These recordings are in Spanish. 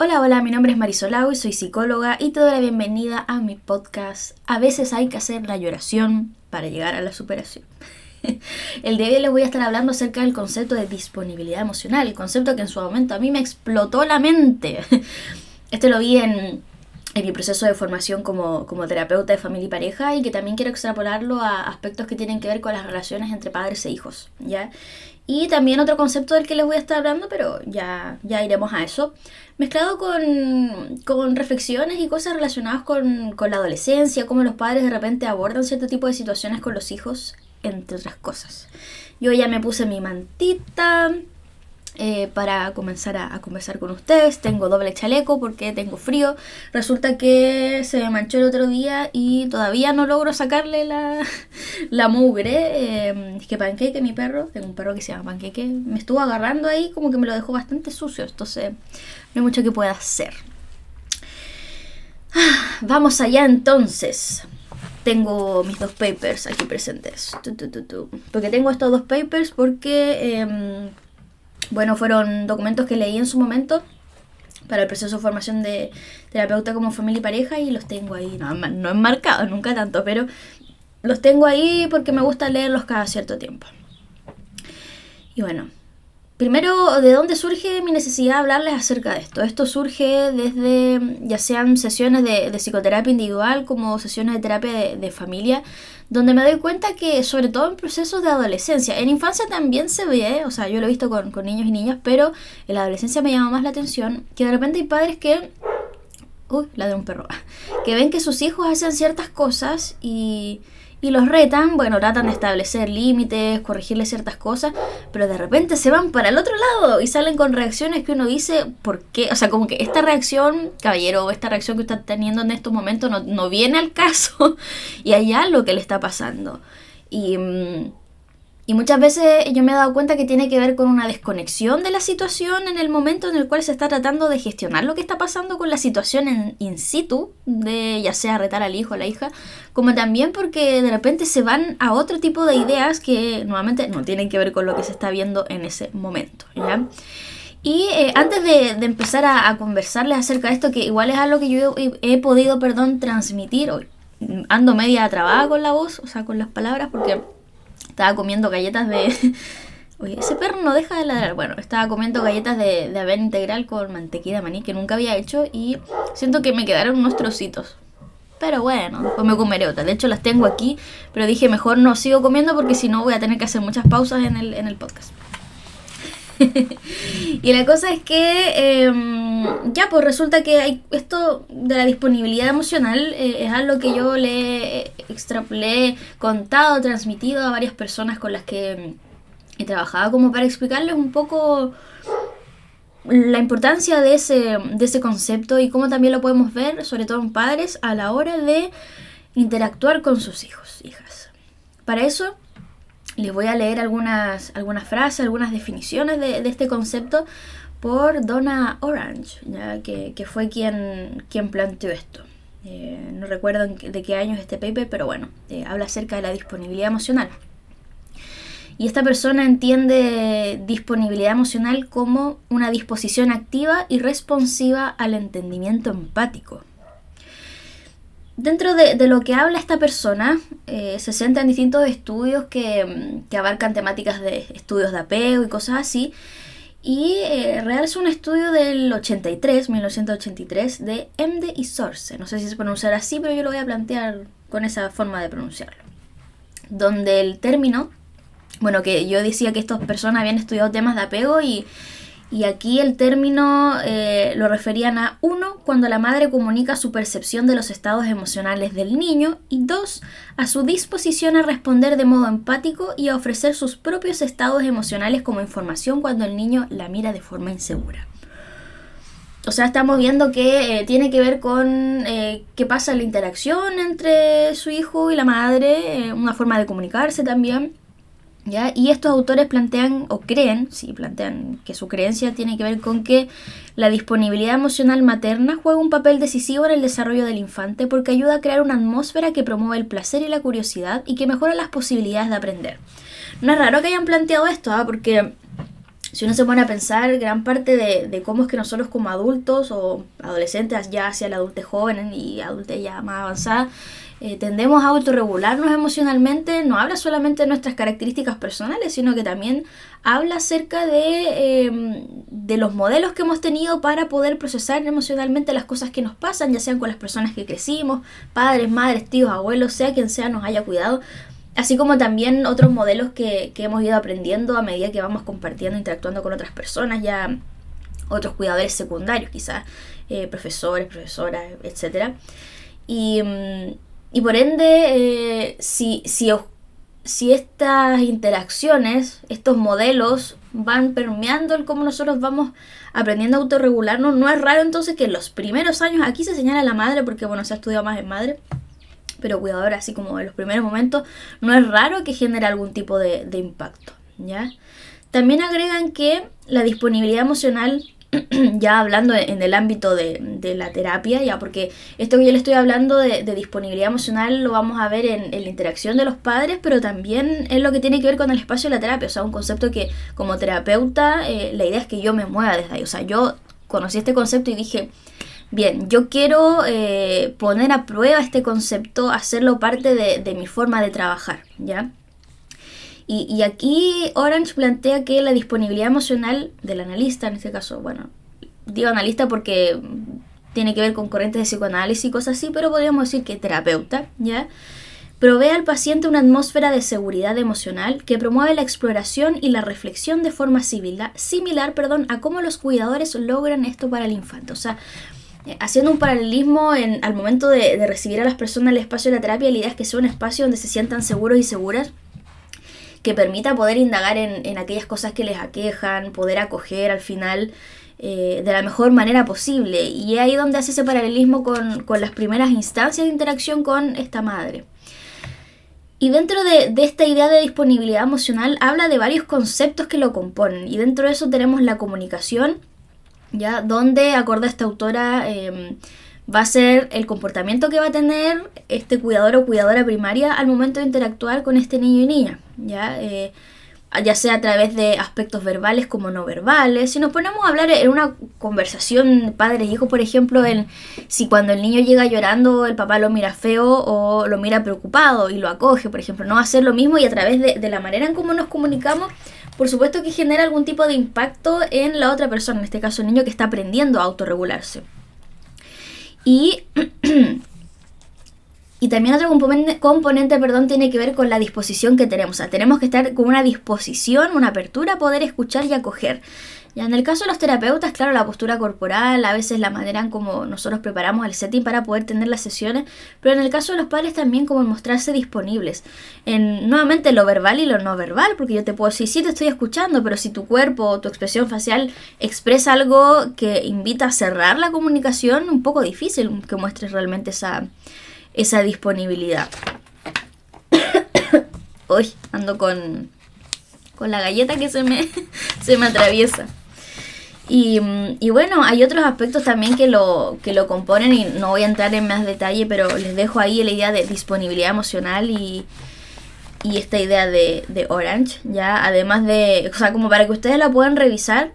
Hola, hola, mi nombre es Marisolau y soy psicóloga y te doy la bienvenida a mi podcast. A veces hay que hacer la lloración para llegar a la superación. El día de hoy les voy a estar hablando acerca del concepto de disponibilidad emocional, el concepto que en su momento a mí me explotó la mente. Este lo vi en mi proceso de formación como terapeuta de familia y pareja, y que también quiero extrapolarlo a aspectos que tienen que ver con las relaciones entre padres e hijos, ¿ya? Y también otro concepto del que les voy a estar hablando, pero ya iremos a eso, mezclado con reflexiones y cosas relacionadas con la adolescencia, cómo los padres de repente abordan cierto tipo de situaciones con los hijos, entre otras cosas. Yo ya me puse mi mantita para comenzar a conversar con ustedes. Tengo doble chaleco porque tengo frío. Resulta que se me manchó el otro día y todavía no logro sacarle la mugre. Es que Panqueque, mi perro, tengo un perro que se llama Panqueque, me estuvo agarrando ahí, como que me lo dejó bastante sucio. Entonces no hay mucho que pueda hacer. Vamos allá entonces. Tengo mis dos papers aquí presentes. Porque tengo estos dos papers porque bueno, fueron documentos que leí en su momento para el proceso de formación de terapeuta como familia y pareja, y los tengo ahí, no enmarcados, nunca tanto, pero los tengo ahí porque me gusta leerlos cada cierto tiempo. Y bueno, primero, ¿de dónde surge mi necesidad de hablarles acerca de esto? Esto surge desde, ya sean sesiones de psicoterapia individual como sesiones de terapia de familia, donde me doy cuenta que, sobre todo en procesos de adolescencia, en infancia también se ve, o sea, yo lo he visto con niños y niñas, pero en la adolescencia me llama más la atención que de repente hay padres que, la de un perro, que ven que sus hijos hacen ciertas cosas y los retan, bueno, tratan de establecer límites, corregirles ciertas cosas, pero de repente se van para el otro lado y salen con reacciones que uno dice, ¿por qué? O sea, como que esta reacción, caballero, esta reacción que está teniendo en estos momentos no viene al caso y hay algo que le está pasando. Y muchas veces yo me he dado cuenta que tiene que ver con una desconexión de la situación en el momento en el cual se está tratando de gestionar lo que está pasando con la situación in situ, de ya sea retar al hijo o a la hija, como también porque de repente se van a otro tipo de ideas que nuevamente no tienen que ver con lo que se está viendo en ese momento, ¿ya? Y antes de empezar a conversarles acerca de esto, que igual es algo que yo he podido, transmitir, hoy ando media trabada con la voz, o sea, con las palabras, porque estaba comiendo galletas de... Oye, ese perro no deja de ladrar. Bueno, estaba comiendo galletas de avena integral con mantequilla de maní que nunca había hecho, y siento que me quedaron unos trocitos. Pero bueno, después me comeré otras. De hecho las tengo aquí, pero dije mejor no sigo comiendo porque si no voy a tener que hacer muchas pausas en el podcast. Y la cosa es que ya pues resulta que hay esto de la disponibilidad emocional, es algo que yo le he contado, transmitido a varias personas con las que he trabajado, como para explicarles un poco la importancia de ese concepto y cómo también lo podemos ver, sobre todo en padres, a la hora de interactuar con sus hijos, hijas. Para eso les voy a leer algunas frases, algunas definiciones de este concepto por Donna Orange, ¿ya? Que fue quien planteó esto. No recuerdo de qué año es este paper, pero bueno, habla acerca de la disponibilidad emocional. Y esta persona entiende disponibilidad emocional como una disposición activa y responsiva al entendimiento empático. Dentro de lo que habla esta persona, se centra en distintos estudios que abarcan temáticas de estudios de apego y cosas así. Y realiza un estudio del 1983, de Emde y Sorce. No sé si se pronunciará así, pero yo lo voy a plantear con esa forma de pronunciarlo. Donde el término, bueno, que yo decía que estas personas habían estudiado temas de apego, y aquí el término lo referían a 1, cuando la madre comunica su percepción de los estados emocionales del niño, y 2, a su disposición a responder de modo empático y a ofrecer sus propios estados emocionales como información cuando el niño la mira de forma insegura. O sea, estamos viendo que tiene que ver con qué pasa en la interacción entre su hijo y la madre, una forma de comunicarse también. ¿Ya? Y estos autores plantean que su creencia tiene que ver con que la disponibilidad emocional materna juega un papel decisivo en el desarrollo del infante, porque ayuda a crear una atmósfera que promueve el placer y la curiosidad y que mejora las posibilidades de aprender. No es raro que hayan planteado esto, porque si uno se pone a pensar, gran parte de cómo es que nosotros como adultos o adolescentes ya hacia la adultez joven y adultez ya más avanzada, tendemos a autorregularnos emocionalmente, no habla solamente de nuestras características personales, sino que también habla acerca de los modelos que hemos tenido para poder procesar emocionalmente las cosas que nos pasan, ya sean con las personas que crecimos, padres, madres, tíos, abuelos, sea quien sea nos haya cuidado. Así como también otros modelos que hemos ido aprendiendo a medida que vamos compartiendo, interactuando con otras personas, ya otros cuidadores secundarios, quizás profesores, profesoras, etc. Y por ende, si estas interacciones, estos modelos van permeando el cómo nosotros vamos aprendiendo a autorregularnos, no es raro entonces que en los primeros años, aquí se señala la madre porque bueno, se ha estudiado más en madre, pero cuidadora, así como en los primeros momentos, no es raro que genere algún tipo de impacto, ¿ya? También agregan que la disponibilidad emocional, ya hablando en el ámbito de la terapia, ya porque esto que yo le estoy hablando de disponibilidad emocional lo vamos a ver en la interacción de los padres, pero también en lo que tiene que ver con el espacio de la terapia, o sea, un concepto que como terapeuta la idea es que yo me mueva desde ahí, o sea, yo conocí este concepto y dije, bien, yo quiero poner a prueba este concepto, hacerlo parte de mi forma de trabajar, ¿ya? Y aquí Orange plantea que la disponibilidad emocional del analista, en este caso, bueno, digo analista porque tiene que ver con corrientes de psicoanálisis y cosas así, pero podríamos decir que terapeuta, ¿ya? Provee al paciente una atmósfera de seguridad emocional que promueve la exploración y la reflexión de forma similar, a cómo los cuidadores logran esto para el infante. O sea, haciendo un paralelismo al momento de recibir a las personas en el espacio de la terapia, la idea es que sea un espacio donde se sientan seguros y seguras, que permita poder indagar en aquellas cosas que les aquejan, poder acoger al final de la mejor manera posible. Y es ahí donde hace ese paralelismo con las primeras instancias de interacción con esta madre. Y dentro de esta idea de disponibilidad emocional habla de varios conceptos que lo componen. Y dentro de eso tenemos la comunicación, ya donde, acorde a esta autora, va a ser el comportamiento que va a tener este cuidador o cuidadora primaria al momento de interactuar con este niño y niña, ya sea a través de aspectos verbales como no verbales. Si nos ponemos a hablar en una conversación padre-hijo, por ejemplo, si cuando el niño llega llorando el papá lo mira feo o lo mira preocupado y lo acoge, por ejemplo, no va a ser lo mismo, y a través de la manera en cómo nos comunicamos, por supuesto que genera algún tipo de impacto en la otra persona, en este caso el niño que está aprendiendo a autorregularse. Y también otro componente, tiene que ver con la disposición que tenemos. O sea, tenemos que estar con una disposición, una apertura a poder escuchar y acoger. Ya en el caso de los terapeutas, claro, la postura corporal, a veces la manera en como nosotros preparamos el setting para poder tener las sesiones, pero en el caso de los padres también como mostrarse disponibles. Nuevamente lo verbal y lo no verbal, porque yo te puedo decir, sí te estoy escuchando, pero si tu cuerpo o tu expresión facial expresa algo que invita a cerrar la comunicación, un poco difícil que muestres realmente esa disponibilidad. Uy, ando con la galleta que se me atraviesa. Y bueno, hay otros aspectos también que lo componen y no voy a entrar en más detalle, pero les dejo ahí la idea de disponibilidad emocional y esta idea de Orange, ya, además de, o sea, como para que ustedes la puedan revisar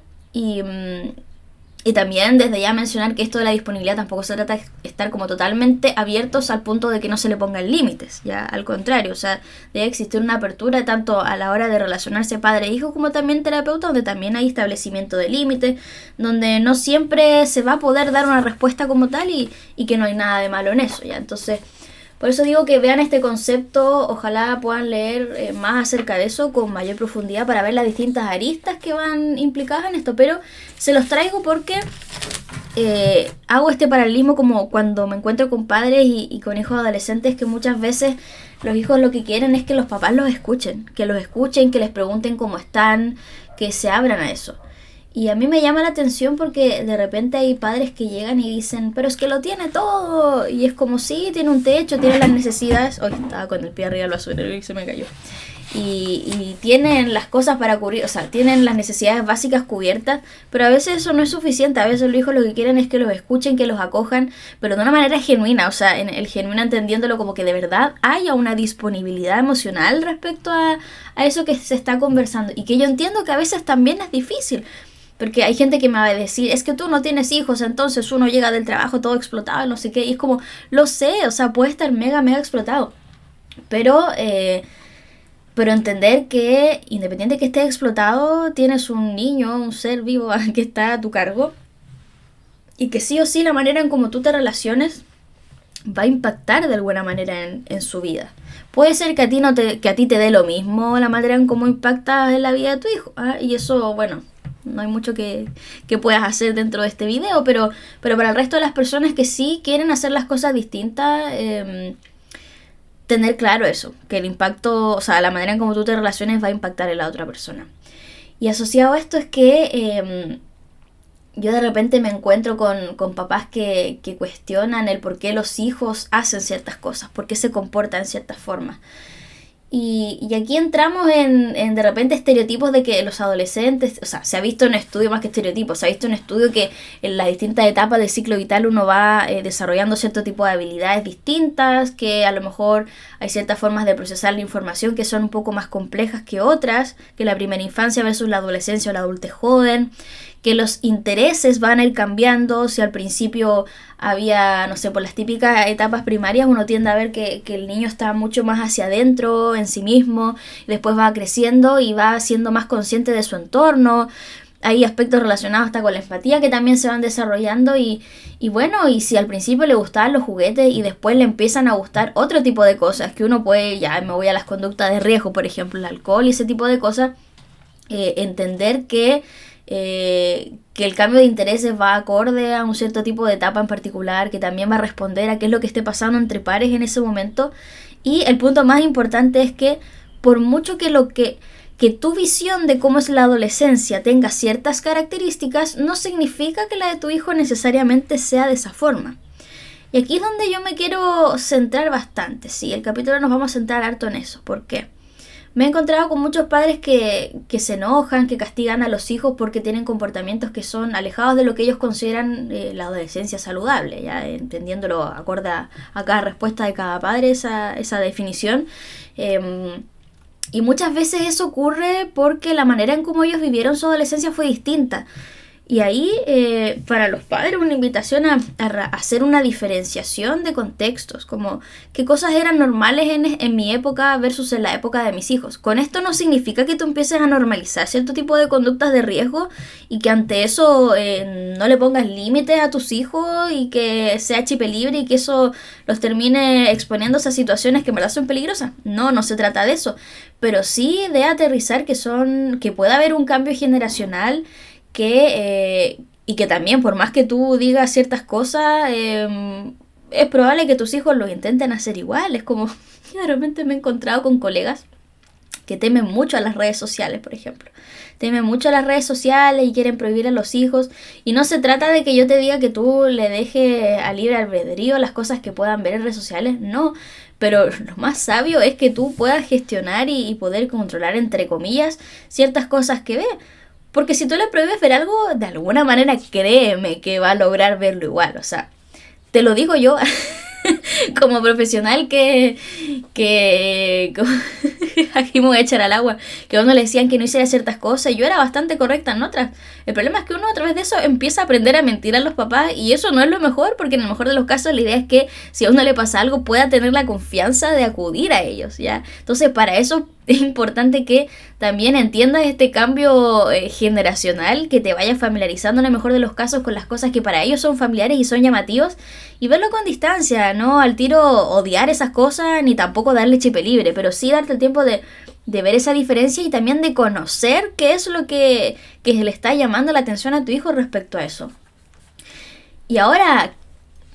y también desde ya mencionar que esto de la disponibilidad tampoco se trata de estar como totalmente abiertos al punto de que no se le pongan límites, ya, al contrario, o sea, debe existir una apertura tanto a la hora de relacionarse padre-hijo como también terapeuta, donde también hay establecimiento de límites, donde no siempre se va a poder dar una respuesta como tal y que no hay nada de malo en eso, ya, entonces por eso digo que vean este concepto, ojalá puedan leer más acerca de eso con mayor profundidad para ver las distintas aristas que van implicadas en esto, pero se los traigo porque hago este paralelismo como cuando me encuentro con padres y con hijos adolescentes, que muchas veces los hijos lo que quieren es que los papás los escuchen, que les pregunten cómo están, que se abran a eso. Y a mí me llama la atención porque de repente hay padres que llegan y dicen, pero es que lo tiene todo. Y es como, sí, tiene un techo, tiene las necesidades. Hoy estaba con el pie arriba del basurero y se me cayó. y tienen las cosas para cubrir, o sea, tienen las necesidades básicas cubiertas, pero a veces eso no es suficiente. A veces los hijos lo que quieren es que los escuchen, que los acojan, pero de una manera genuina, o sea, en el genuino entendiéndolo como que de verdad haya una disponibilidad emocional respecto a eso que se está conversando, y que yo entiendo que a veces también es difícil. Porque hay gente que me va a decir, es que tú no tienes hijos, entonces uno llega del trabajo todo explotado, no sé qué, y es como, lo sé, o sea, puede estar mega, mega explotado, pero entender que independiente que estés explotado, tienes un niño, un ser vivo que está a tu cargo, y que sí o sí la manera en cómo tú te relaciones va a impactar de alguna manera en su vida. Puede ser que a ti que a ti te dé lo mismo la manera en cómo impactas en la vida de tu hijo, ¿ah? Y eso, bueno, no hay mucho que puedas hacer dentro de este video, pero para el resto de las personas que sí quieren hacer las cosas distintas, tener claro eso, que el impacto, o sea, la manera en cómo tú te relaciones va a impactar en la otra persona. Y asociado a esto es que yo de repente me encuentro con papás que cuestionan el por qué los hijos hacen ciertas cosas, por qué se comportan de ciertas formas. Y aquí entramos en de repente estereotipos de que los adolescentes, o sea, se ha visto en estudio más que estereotipos, se ha visto en estudio que en las distintas etapas del ciclo vital uno va desarrollando cierto tipo de habilidades distintas, que a lo mejor hay ciertas formas de procesar la información que son un poco más complejas que otras, que la primera infancia versus la adolescencia o la adultez joven, que los intereses van a ir cambiando. Si al principio había, no sé, por las típicas etapas primarias uno tiende a ver que el niño está mucho más hacia adentro, en sí mismo, y después va creciendo y va siendo más consciente de su entorno. Hay aspectos relacionados hasta con la empatía que también se van desarrollando y bueno, y si al principio le gustaban los juguetes y después le empiezan a gustar otro tipo de cosas, que uno puede, ya me voy a las conductas de riesgo, por ejemplo, el alcohol y ese tipo de cosas, entender que el cambio de intereses va acorde a un cierto tipo de etapa en particular, que también va a responder a qué es lo que esté pasando entre pares en ese momento. Y el punto más importante es que por mucho que tu visión de cómo es la adolescencia tenga ciertas características, no significa que la de tu hijo necesariamente sea de esa forma. Y aquí es donde yo me quiero centrar bastante. Sí, el capítulo nos vamos a centrar harto en eso. ¿Por qué? Me he encontrado con muchos padres que se enojan, que castigan a los hijos porque tienen comportamientos que son alejados de lo que ellos consideran la adolescencia saludable, ya entendiéndolo acorde a cada respuesta de cada padre, esa definición. Y muchas veces eso ocurre porque la manera en cómo ellos vivieron su adolescencia fue distinta. Y ahí, para los padres, una invitación a hacer una diferenciación de contextos, como qué cosas eran normales en mi época versus en la época de mis hijos. Con esto no significa que tú empieces a normalizar cierto tipo de conductas de riesgo y que ante eso no le pongas límites a tus hijos y que sea chip libre y que eso los termine exponiéndose a situaciones que en verdad son peligrosas. No se trata de eso, pero sí de aterrizar que pueda haber un cambio generacional y que también por más que tú digas ciertas cosas, es probable que tus hijos lo intenten hacer igual. Es como, yo de repente me he encontrado con colegas que temen mucho a las redes sociales, por ejemplo. Temen mucho a las redes sociales y quieren prohibir a los hijos. Y no se trata de que yo te diga que tú le dejes a libre albedrío las cosas que puedan ver en redes sociales, no. Pero lo más sabio es que tú puedas gestionar y poder controlar, entre comillas, ciertas cosas que ve. Porque si tú le prohíbes ver algo, de alguna manera créeme que va a lograr verlo igual. O sea, te lo digo yo como profesional que aquí me voy a echar al agua, que a uno le decían que no hiciera ciertas cosas y yo era bastante correcta en otras. El problema es que uno a través de eso empieza a aprender a mentir a los papás y eso no es lo mejor, porque en el mejor de los casos la idea es que si a uno le pasa algo pueda tener la confianza de acudir a ellos, ¿ya? Entonces para eso es importante que también entiendas este cambio generacional, que te vayas familiarizando en el mejor de los casos con las cosas que para ellos son familiares y son llamativos y verlo con distancia, no al tiro odiar esas cosas ni tampoco darle chip libre, pero sí darte el tiempo de ver esa diferencia y también de conocer qué es lo que le está llamando la atención a tu hijo respecto a eso. Y ahora,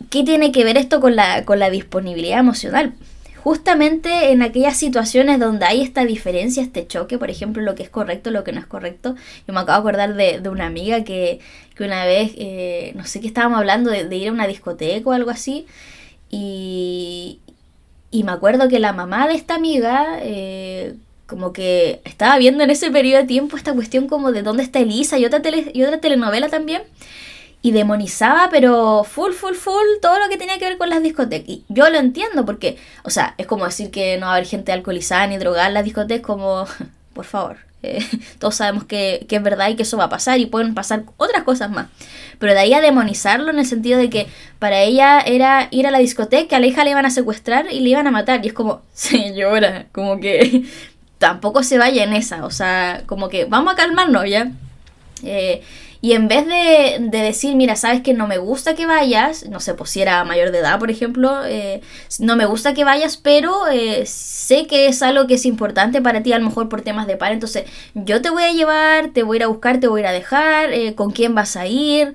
¿qué tiene que ver esto con la disponibilidad emocional? Justamente en aquellas situaciones donde hay esta diferencia, este choque, por ejemplo, lo que es correcto, lo que no es correcto. Yo me acabo de acordar de una amiga que una vez, no sé qué estábamos hablando, de ir a una discoteca o algo así, y me acuerdo que la mamá de esta amiga como que estaba viendo en ese periodo de tiempo esta cuestión como de dónde está Elisa y otra telenovela también. Y demonizaba, pero full, todo lo que tenía que ver con las discotecas. Y yo lo entiendo porque, o sea, es como decir que no va a haber gente alcoholizada ni drogada en las discotecas, como, por favor. Todos sabemos que es verdad y que eso va a pasar y pueden pasar otras cosas más. Pero de ahí a demonizarlo en el sentido de que para ella era ir a la discoteca, a la hija le iban a secuestrar y le iban a matar. Y es como, señora, como que tampoco se vaya en esa. O sea, como que vamos a calmarnos ya. Y en vez de decir, mira, sabes que no me gusta que vayas, no sé, pues si era mayor de edad, por ejemplo, no me gusta que vayas, pero sé que es algo que es importante para ti, a lo mejor por temas de par, entonces yo te voy a llevar, te voy a ir a buscar, te voy a ir a dejar, con quién vas a ir,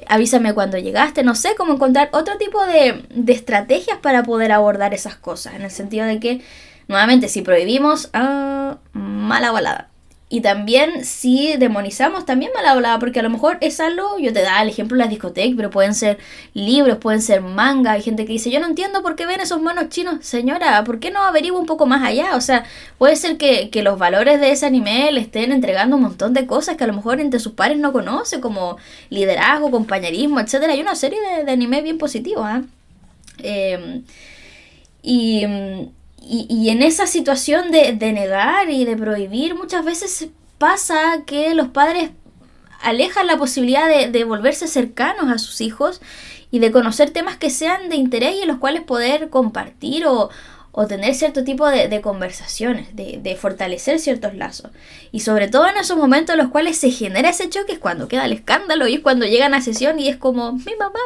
avísame cuando llegaste, no sé, cómo encontrar otro tipo de estrategias para poder abordar esas cosas, en el sentido de que, nuevamente, si prohibimos, mala volada. Y también si demonizamos, también mala hablada, porque a lo mejor es algo, yo te da el ejemplo de las discotecas, pero pueden ser libros, pueden ser manga. Hay gente que dice, yo no entiendo por qué ven esos monos chinos. Señora, ¿por qué no averigua un poco más allá? O sea, puede ser que los valores de ese anime le estén entregando un montón de cosas que a lo mejor entre sus pares no conoce, como liderazgo, compañerismo, etcétera. Hay una serie de anime bien positivos, Y en esa situación de negar y de prohibir, muchas veces pasa que los padres alejan la posibilidad de volverse cercanos a sus hijos y de conocer temas que sean de interés y en los cuales poder compartir o tener cierto tipo de conversaciones, de fortalecer ciertos lazos. Y sobre todo en esos momentos en los cuales se genera ese choque es cuando queda el escándalo y es cuando llegan a sesión y es como, mi mamá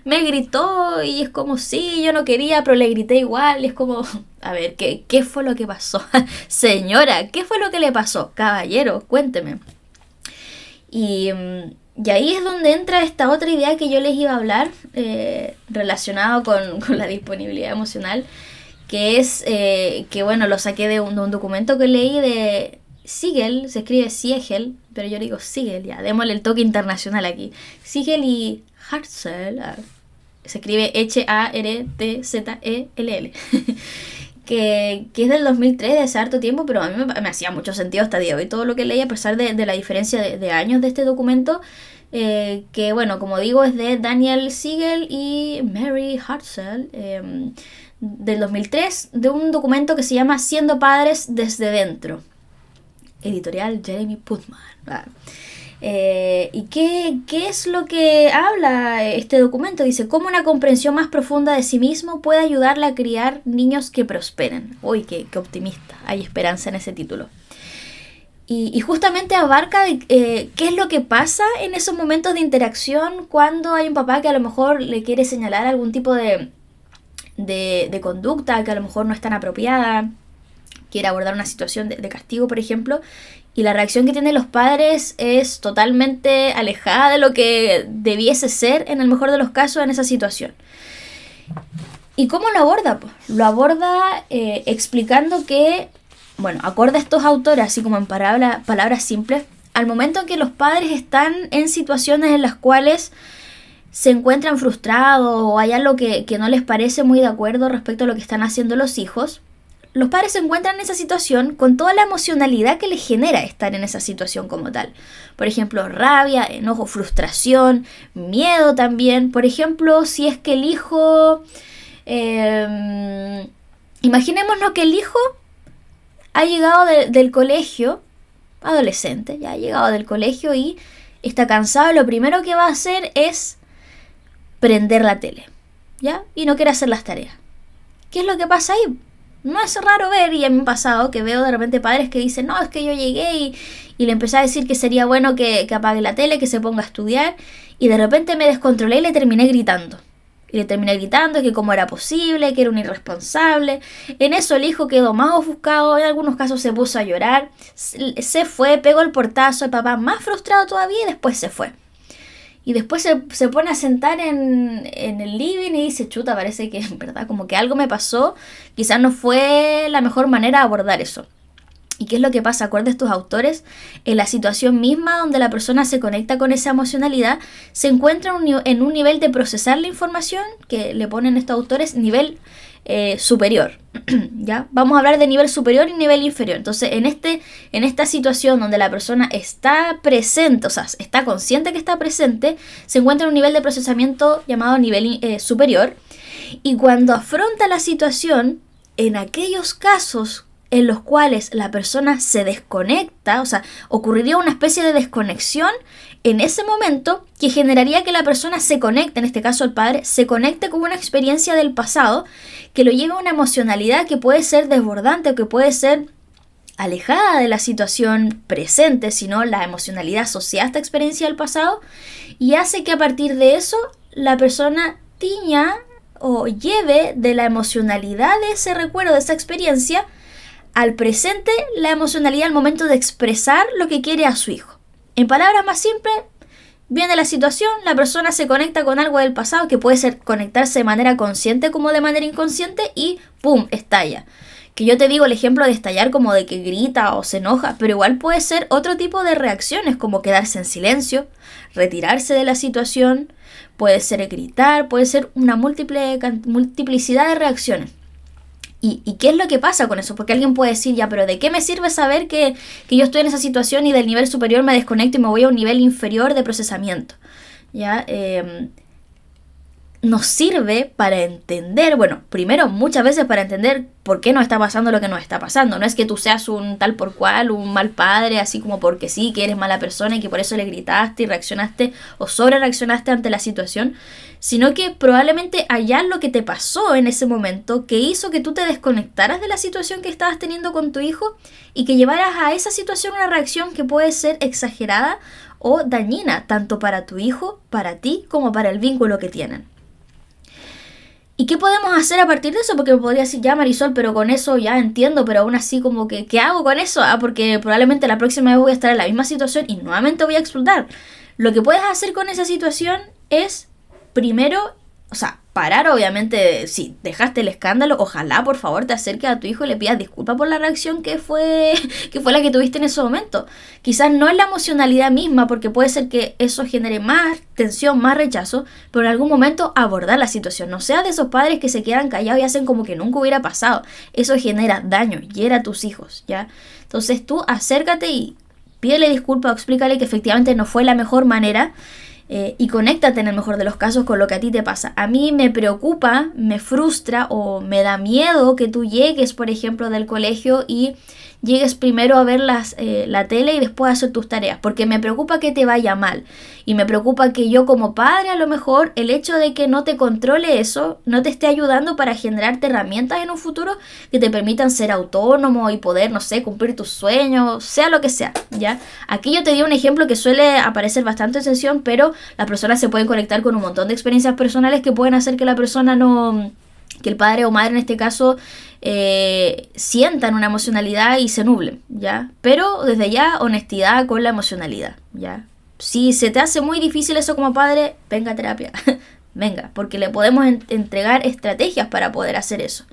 me gritó y es como, sí, yo no quería, pero le grité igual. Y es como, a ver, ¿qué fue lo que pasó? Señora, ¿qué fue lo que le pasó? Caballero, cuénteme. Y ahí es donde entra esta otra idea que yo les iba a hablar, relacionado con la disponibilidad emocional, que es, que bueno, lo saqué de un documento que leí de Siegel, se escribe Siegel, pero yo digo Siegel, ya, démosle el toque internacional aquí. Siegel y Hartzell, se escribe Hartzell, que es del 2003, de hace harto tiempo, pero a mí me hacía mucho sentido hasta el día de hoy todo lo que leí, a pesar de la diferencia de años de este documento, que bueno, como digo, es de Daniel Siegel y Mary Hartzell, del 2003, de un documento que se llama Siendo padres desde dentro, editorial Jeremy Putman. ¿Y qué es lo que habla este documento? Dice, cómo una comprensión más profunda de sí mismo puede ayudarle a criar niños que prosperen. Uy, qué optimista, hay esperanza en ese título. Y justamente abarca qué es lo que pasa en esos momentos de interacción cuando hay un papá que a lo mejor le quiere señalar algún tipo de conducta que a lo mejor no es tan apropiada, quiere abordar una situación de castigo, por ejemplo, y la reacción que tienen los padres es totalmente alejada de lo que debiese ser en el mejor de los casos en esa situación. ¿Y cómo lo aborda? Pues lo aborda explicando que, bueno, acorde a estos autores, así como en palabras simples, al momento en que los padres están en situaciones en las cuales se encuentran frustrados o hay algo que no les parece muy de acuerdo respecto a lo que están haciendo los hijos, los padres se encuentran en esa situación con toda la emocionalidad que les genera estar en esa situación como tal. Por ejemplo, rabia, enojo, frustración, miedo también. Por ejemplo, si es que el hijo... imaginémonos que el hijo ha llegado del colegio, adolescente, ya ha llegado del colegio y está cansado. Lo primero que va a hacer es prender la tele, ¿ya? Y no quiere hacer las tareas. ¿Qué es lo que pasa ahí? No es raro ver, y a mí me ha pasado que veo de repente padres que dicen, no, es que yo llegué y le empecé a decir que sería bueno que apague la tele, que se ponga a estudiar, y de repente me descontrolé y le terminé gritando. Y le terminé gritando que cómo era posible, que era un irresponsable. En eso el hijo quedó más ofuscado, en algunos casos se puso a llorar, se fue, pegó el portazo, el papá más frustrado todavía y después se fue. Y después se pone a sentar en el living y dice, chuta, parece que en verdad como que algo me pasó, quizás no fue la mejor manera de abordar eso. ¿Y qué es lo que pasa? Acorde a estos autores, en la situación misma donde la persona se conecta con esa emocionalidad, se encuentra en un nivel de procesar la información, que le ponen estos autores, nivel superior. ¿Ya? Vamos a hablar de nivel superior y nivel inferior. Entonces, en esta situación donde la persona está presente, o sea, está consciente que está presente, se encuentra en un nivel de procesamiento llamado nivel superior. Y cuando afronta la situación, en aquellos casos en los cuales la persona se desconecta, o sea, ocurriría una especie de desconexión en ese momento que generaría que la persona se conecte, en este caso el padre, se conecte con una experiencia del pasado que lo lleva a una emocionalidad que puede ser desbordante o que puede ser alejada de la situación presente, sino la emocionalidad asociada a esta experiencia del pasado, y hace que a partir de eso la persona tiña o lleve de la emocionalidad de ese recuerdo, de esa experiencia, al presente, la emocionalidad al momento de expresar lo que quiere a su hijo. En palabras más simples, viene la situación, la persona se conecta con algo del pasado, que puede ser conectarse de manera consciente como de manera inconsciente, y ¡pum!, estalla. Que yo te digo el ejemplo de estallar como de que grita o se enoja, pero igual puede ser otro tipo de reacciones, como quedarse en silencio, retirarse de la situación, puede ser gritar, puede ser una multiplicidad de reacciones. ¿Y qué es lo que pasa con eso? Porque alguien puede decir, ya, pero ¿de qué me sirve saber que yo estoy en esa situación y del nivel superior me desconecto y me voy a un nivel inferior de procesamiento? ¿Ya? Nos sirve para entender, bueno, primero muchas veces para entender por qué nos está pasando lo que nos está pasando. No es que tú seas un tal por cual, un mal padre, así como porque sí, que eres mala persona y que por eso le gritaste y reaccionaste o sobre reaccionaste ante la situación, sino que probablemente hay algo que te pasó en ese momento que hizo que tú te desconectaras de la situación que estabas teniendo con tu hijo y que llevaras a esa situación una reacción que puede ser exagerada o dañina, tanto para tu hijo, para ti, como para el vínculo que tienen. ¿Y qué podemos hacer a partir de eso? Porque me podría decir, ya Marisol, pero con eso ya entiendo, pero aún así como que, ¿qué hago con eso? Porque probablemente la próxima vez voy a estar en la misma situación y nuevamente voy a explotar. Lo que puedes hacer con esa situación es, primero, o sea, parar, obviamente, si dejaste el escándalo, ojalá por favor te acerques a tu hijo y le pidas disculpas por la reacción que fue la que tuviste en ese momento. Quizás no es la emocionalidad misma, porque puede ser que eso genere más tensión, más rechazo, pero en algún momento abordar la situación. No seas de esos padres que se quedan callados y hacen como que nunca hubiera pasado. Eso genera daño, hiera a tus hijos, ¿ya? Entonces tú acércate y pídele disculpas o explícale que efectivamente no fue la mejor manera. Y conéctate en el mejor de los casos con lo que a ti te pasa. A mí me preocupa, me frustra o me da miedo que tú llegues, por ejemplo, del colegio y llegues primero a ver la tele y después a hacer tus tareas, porque me preocupa que te vaya mal y me preocupa que yo como padre, a lo mejor el hecho de que no te controle eso no te esté ayudando para generarte herramientas en un futuro que te permitan ser autónomo y poder, no sé, cumplir tus sueños, sea lo que sea, ¿ya? Aquí yo te di un ejemplo que suele aparecer bastante en sesión, pero las personas se pueden conectar con un montón de experiencias personales que pueden hacer que la persona no, que el padre o madre en este caso sientan una emocionalidad y se nublen, ¿ya? Pero desde ya, honestidad con la emocionalidad, ¿ya? Si se te hace muy difícil eso como padre, venga a terapia, venga, porque le podemos entregar estrategias para poder hacer eso.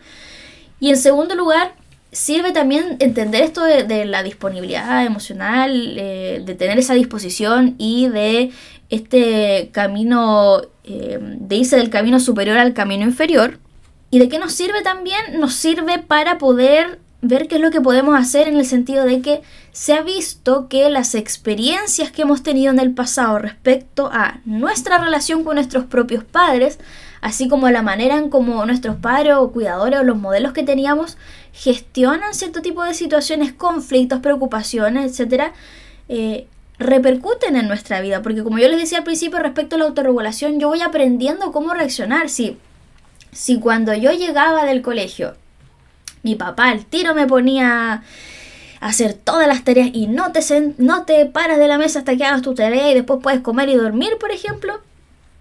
Y en segundo lugar, sirve también entender esto de la disponibilidad emocional, de tener esa disposición y de este camino, de irse del camino superior al camino inferior. ¿Y de qué nos sirve también? Nos sirve para poder ver qué es lo que podemos hacer, en el sentido de que se ha visto que las experiencias que hemos tenido en el pasado respecto a nuestra relación con nuestros propios padres, así como la manera en cómo nuestros padres o cuidadores o los modelos que teníamos gestionan cierto tipo de situaciones, conflictos, preocupaciones, etcétera, repercuten en nuestra vida. Porque como yo les decía al principio respecto a la autorregulación, yo voy aprendiendo cómo reaccionar. Si cuando yo llegaba del colegio, mi papá al tiro me ponía a hacer todas las tareas y no te paras de la mesa hasta que hagas tu tarea y después puedes comer y dormir, por ejemplo,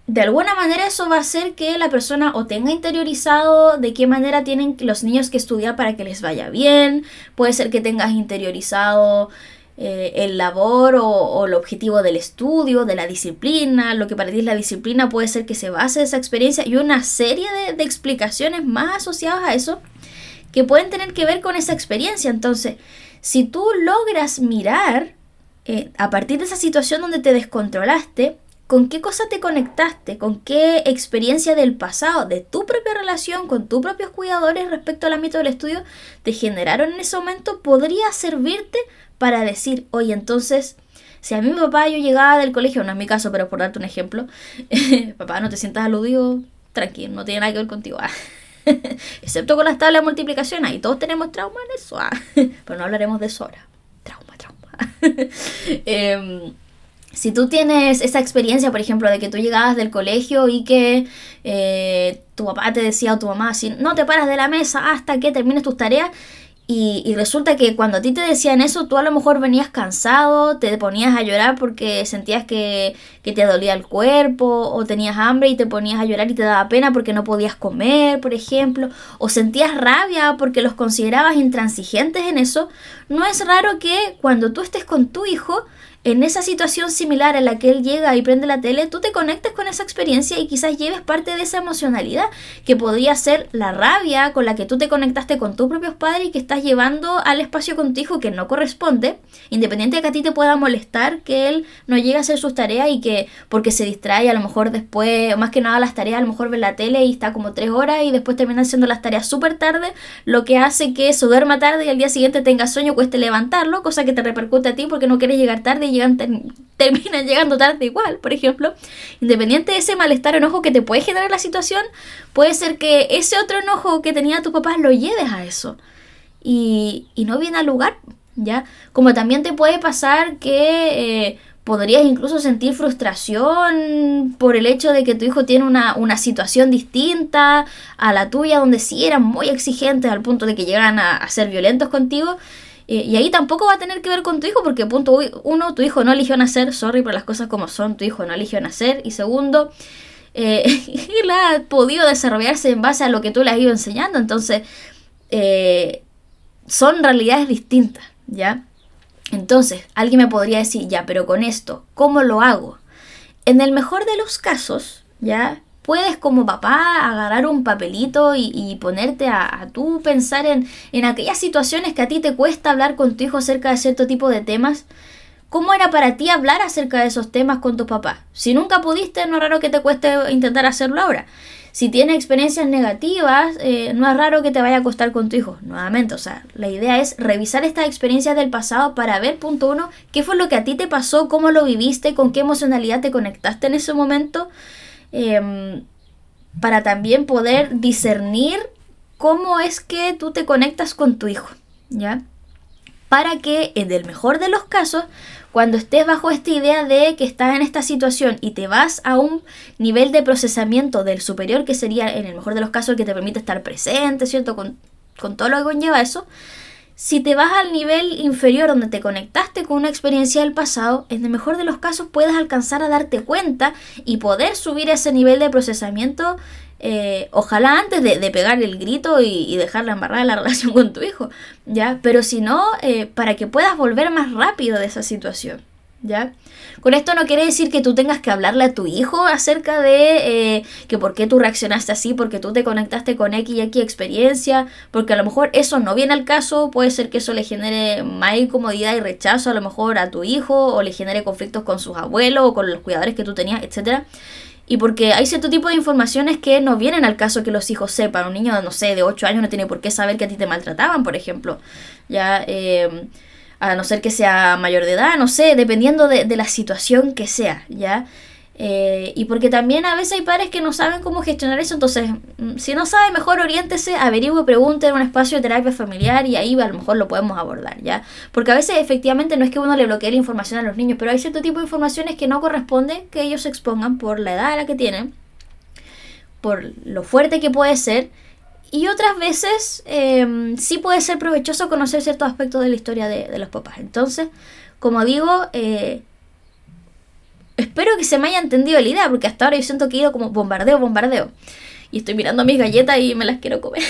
de alguna manera eso va a hacer que la persona o tenga interiorizado de qué manera tienen los niños que estudiar para que les vaya bien. Puede ser que tengas interiorizado el labor o el objetivo del estudio, de la disciplina. Lo que para ti es la disciplina puede ser que se base en esa experiencia y una serie de explicaciones más asociadas a eso que pueden tener que ver con esa experiencia. Entonces, si tú logras mirar a partir de esa situación donde te descontrolaste, ¿Con qué cosa te conectaste? ¿Con qué experiencia del pasado, de tu propia relación, con tus propios cuidadores respecto al ámbito del estudio, te generaron en ese momento? Podría servirte para decir, oye, entonces, si a mi papá yo llegaba del colegio, no es mi caso, pero por darte un ejemplo, papá, no te sientas aludido, tranquilo, no tiene nada que ver contigo. Excepto con las tablas de multiplicación, ahí todos tenemos trauma en eso. Pero no hablaremos de eso ahora. Trauma. Si tú tienes esa experiencia, por ejemplo, de que tú llegabas del colegio y que tu papá te decía o tu mamá, si no te paras de la mesa hasta que termines tus tareas, y resulta que cuando a ti te decían eso, tú a lo mejor venías cansado, te ponías a llorar porque sentías que te dolía el cuerpo, o tenías hambre y te ponías a llorar y te daba pena porque no podías comer, por ejemplo, o sentías rabia porque los considerabas intransigentes en eso. No es raro que cuando tú estés con tu hijo, en esa situación similar en la que él llega y prende la tele, tú te conectes con esa experiencia y quizás lleves parte de esa emocionalidad, que podría ser la rabia con la que tú te conectaste con tus propios padres y que estás llevando al espacio con tu hijo que no corresponde, independiente de que a ti te pueda molestar que él no llegue a hacer sus tareas y que porque se distrae a lo mejor después, más que nada las tareas, a lo mejor ve la tele y está como 3 horas y después termina haciendo las tareas súper tarde, lo que hace que se duerma tarde y al día siguiente tenga sueño, cueste levantarlo, cosa que te repercute a ti porque no quieres llegar tarde y terminan llegando tarde igual, por ejemplo. Independiente de ese malestar o enojo que te puede generar la situación, puede ser que ese otro enojo que tenía tu papá lo lleves a eso y no viene al lugar, ¿ya? Como también te puede pasar que podrías incluso sentir frustración por el hecho de que tu hijo tiene una situación distinta a la tuya, donde sí eran muy exigentes al punto de que llegan a ser violentos contigo. Y ahí tampoco va a tener que ver con tu hijo, porque punto uno, tu hijo no eligió nacer, sorry por las cosas como son, tu hijo no eligió nacer, y segundo, él ha podido desarrollarse en base a lo que tú le has ido enseñando, entonces son realidades distintas, ¿ya? Entonces, alguien me podría decir, ya, pero con esto, ¿cómo lo hago? En el mejor de los casos, ¿ya? Puedes como papá agarrar un papelito y ponerte a tú pensar en aquellas situaciones que a ti te cuesta hablar con tu hijo acerca de cierto tipo de temas. ¿Cómo era para ti hablar acerca de esos temas con tus papás? Si nunca pudiste, no es raro que te cueste intentar hacerlo ahora. Si tienes experiencias negativas, no es raro que te vaya a costar con tu hijo. Nuevamente, o sea, la idea es revisar estas experiencias del pasado para ver, punto uno, qué fue lo que a ti te pasó, cómo lo viviste, con qué emocionalidad te conectaste en ese momento. Para también poder discernir cómo es que tú te conectas con tu hijo, ¿ya? Para que, en el mejor de los casos, cuando estés bajo esta idea de que estás en esta situación y te vas a un nivel de procesamiento del superior, que sería, en el mejor de los casos, el que te permite estar presente, ¿cierto? Con todo lo que conlleva eso. Si te vas al nivel inferior donde te conectaste con una experiencia del pasado, en el mejor de los casos puedes alcanzar a darte cuenta y poder subir ese nivel de procesamiento, ojalá antes de pegar el grito y dejarla embarrada en la relación con tu hijo, ¿ya? Pero si no, para que puedas volver más rápido de esa situación, ¿ya? Con esto no quiere decir que tú tengas que hablarle a tu hijo acerca de que por qué tú reaccionaste así, porque tú te conectaste con X y X experiencia, porque a lo mejor eso no viene al caso, puede ser que eso le genere más incomodidad y rechazo a lo mejor a tu hijo, o le genere conflictos con sus abuelos o con los cuidadores que tú tenías, etcétera. Y porque hay cierto tipo de informaciones que no vienen al caso que los hijos sepan. Un niño, no sé, de 8 años no tiene por qué saber que a ti te maltrataban, por ejemplo, ya, a no ser que sea mayor de edad, no sé, dependiendo de la situación que sea, ¿ya? Y porque también a veces hay padres que no saben cómo gestionar eso, entonces, si no sabe, mejor oriéntese, averigüe, pregunte en un espacio de terapia familiar y ahí a lo mejor lo podemos abordar, ¿ya? Porque a veces efectivamente no es que uno le bloquee la información a los niños, pero hay cierto tipo de informaciones que no corresponde que ellos se expongan por la edad a la que tienen, por lo fuerte que puede ser. Y otras veces sí puede ser provechoso conocer ciertos aspectos de la historia de los papás. Entonces, como digo, espero que se me haya entendido la idea, porque hasta ahora yo siento que he ido como bombardeo. Y estoy mirando mis galletas y me las quiero comer.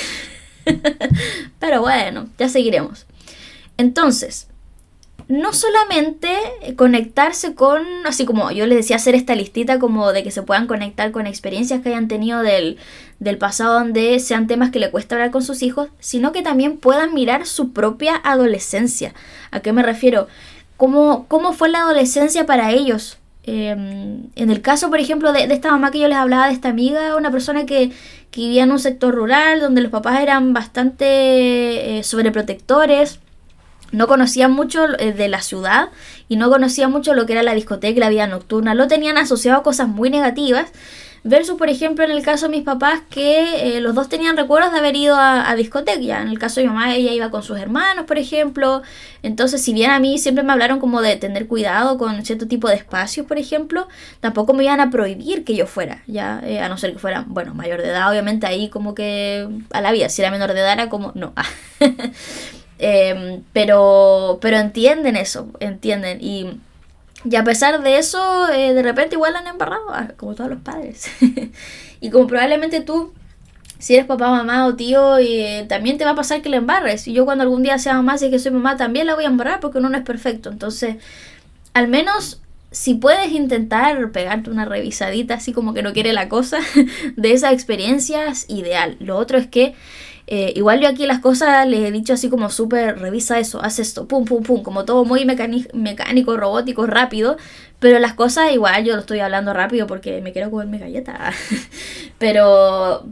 Pero bueno, ya seguiremos. Entonces, no solamente conectarse con, así como yo les decía, hacer esta listita como de que se puedan conectar con experiencias que hayan tenido del pasado donde sean temas que le cuesta hablar con sus hijos, sino que también puedan mirar su propia adolescencia. ¿A qué me refiero? ¿Cómo fue la adolescencia para ellos? En el caso, por ejemplo, de esta mamá que yo les hablaba, de esta amiga, una persona que vivía en un sector rural donde los papás eran bastante sobreprotectores, no conocían mucho de la ciudad y no conocían mucho lo que era la discoteca y la vida nocturna, lo tenían asociado a cosas muy negativas. Versus, por ejemplo, en el caso de mis papás, que los dos tenían recuerdos de haber ido a discoteca. Ya en el caso de mi mamá, ella iba con sus hermanos, por ejemplo. Entonces, si bien a mí siempre me hablaron como de tener cuidado con cierto tipo de espacios, por ejemplo, tampoco me iban a prohibir que yo fuera, ya, a no ser que fuera, bueno, mayor de edad, obviamente ahí como que a la vida. Si era menor de edad era como, no. Pero entienden eso, entienden. Y a pesar de eso, de repente igual la han embarrado, como todos los padres. Y como probablemente tú, si eres papá, mamá o tío, también te va a pasar que la embarres. Y yo cuando algún día sea mamá, si es que soy mamá, también la voy a embarrar porque uno no es perfecto. Entonces, al menos si puedes intentar pegarte una revisadita así como que no quiere la cosa de esas experiencias, ideal. Lo otro es que igual yo aquí las cosas les he dicho así como súper, revisa eso, haz esto, pum, pum, pum, como todo muy mecánico, robótico, rápido, pero las cosas igual yo lo estoy hablando rápido porque me quiero comer mi galleta, pero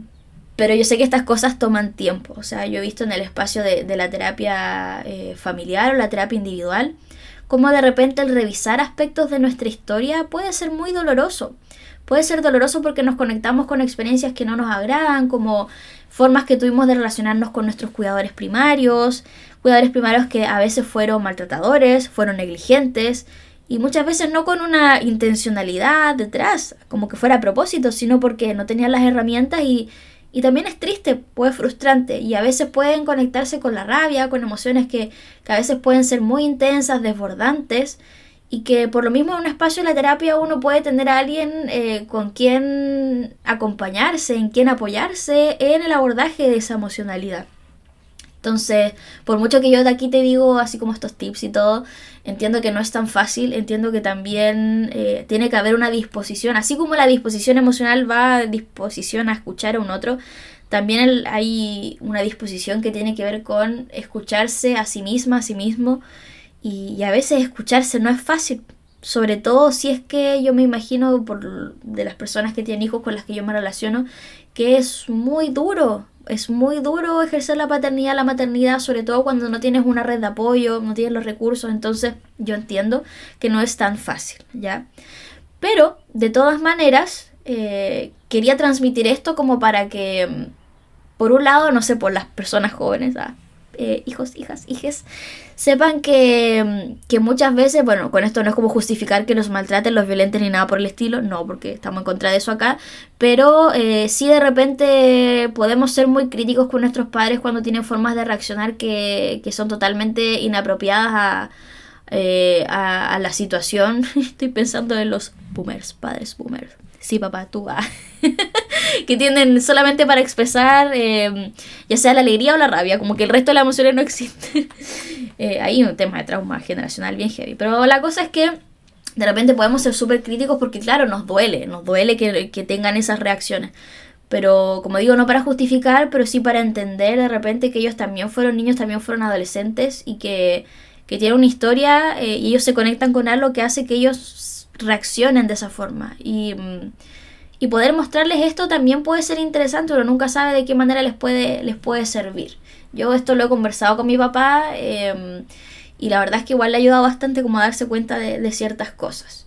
yo sé que estas cosas toman tiempo. O sea, yo he visto en el espacio de la terapia familiar o la terapia individual, como de repente el revisar aspectos de nuestra historia puede ser muy doloroso. Puede ser doloroso porque nos conectamos con experiencias que no nos agradan, como formas que tuvimos de relacionarnos con nuestros cuidadores primarios que a veces fueron maltratadores, fueron negligentes, y muchas veces no con una intencionalidad detrás, como que fuera a propósito, sino porque no tenían las herramientas y también es triste, pues frustrante, y a veces pueden conectarse con la rabia, con emociones que a veces pueden ser muy intensas, desbordantes, y que por lo mismo en un espacio de la terapia uno puede tener a alguien con quien acompañarse, en quien apoyarse en el abordaje de esa emocionalidad. Entonces, por mucho que yo de aquí te digo así como estos tips y todo, entiendo que no es tan fácil, entiendo que también tiene que haber una disposición, así como la disposición emocional va a disposición a escuchar a un otro, también hay una disposición que tiene que ver con escucharse a sí misma, a sí mismo, y a veces escucharse no es fácil, sobre todo si es que yo me imagino de las personas que tienen hijos con las que yo me relaciono, que es muy duro. Es muy duro ejercer la paternidad, la maternidad, sobre todo cuando no tienes una red de apoyo, no tienes los recursos. Entonces yo entiendo que no es tan fácil, ¿ya? Pero, de todas maneras, quería transmitir esto como para que, por un lado, no sé, por las personas jóvenes, hijos, hijas, hijes, sepan que muchas veces, bueno, con esto no es como justificar que los maltraten, los violenten ni nada por el estilo, no, porque estamos en contra de eso acá, pero sí de repente podemos ser muy críticos con nuestros padres cuando tienen formas de reaccionar que son totalmente inapropiadas a la situación. Estoy pensando en los boomers, padres boomers. Sí, papá, tú que tienden solamente para expresar ya sea la alegría o la rabia, como que el resto de las emociones no existen. Hay un tema de trauma generacional bien heavy, pero la cosa es que de repente podemos ser súper críticos porque claro, nos duele que tengan esas reacciones. Pero como digo, no para justificar, pero sí para entender de repente que ellos también fueron niños, también fueron adolescentes y que tienen una historia y ellos se conectan con algo que hace que ellos reaccionen de esa forma. Y poder mostrarles esto también puede ser interesante, pero nunca sabe de qué manera les puede servir. Yo esto lo he conversado con mi papá y la verdad es que igual le ha ayudado bastante como a darse cuenta de ciertas cosas.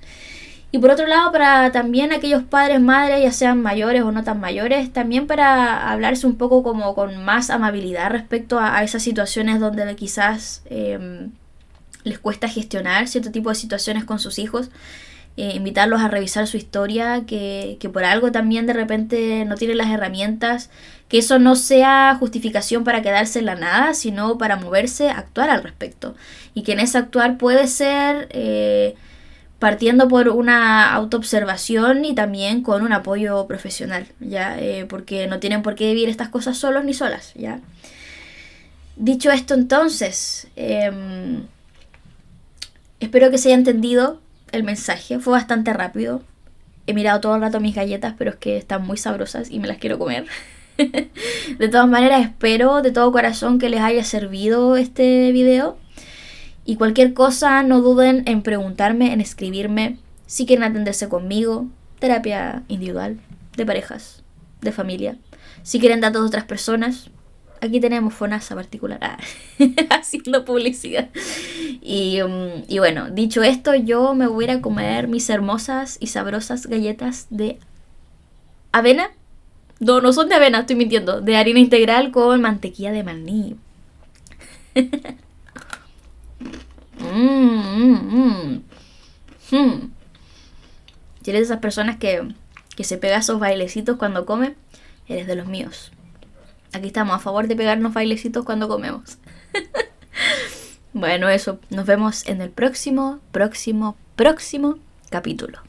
Y por otro lado, para también aquellos padres, madres, ya sean mayores o no tan mayores, también para hablarse un poco como con más amabilidad respecto a esas situaciones donde quizás les cuesta gestionar cierto tipo de situaciones con sus hijos. Invitarlos a revisar su historia, que por algo también de repente no tienen las herramientas, que eso no sea justificación para quedarse en la nada, sino para moverse, actuar al respecto. Y que en ese actuar puede ser partiendo por una autoobservación y también con un apoyo profesional, ¿ya? Porque no tienen por qué vivir estas cosas solos ni solas, ¿ya? Dicho esto entonces, espero que se haya entendido el mensaje. Fue bastante rápido. He mirado todo el rato mis galletas, pero es que están muy sabrosas y me las quiero comer. De todas maneras, espero de todo corazón que les haya servido este video. Y cualquier cosa, no duden en preguntarme, en escribirme. Si quieren atenderse conmigo, terapia individual, de parejas, de familia. Si quieren datos de otras personas, aquí tenemos FONASA particular. Haciendo publicidad. Y bueno, dicho esto, yo me voy a ir a comer mis hermosas y sabrosas galletas de avena. No, no son de avena, estoy mintiendo. De harina integral con mantequilla de maní. Si eres de esas personas que se pega esos bailecitos cuando come, eres de los míos. Aquí estamos a favor de pegarnos bailecitos cuando comemos. Bueno, eso. Nos vemos en el próximo capítulo.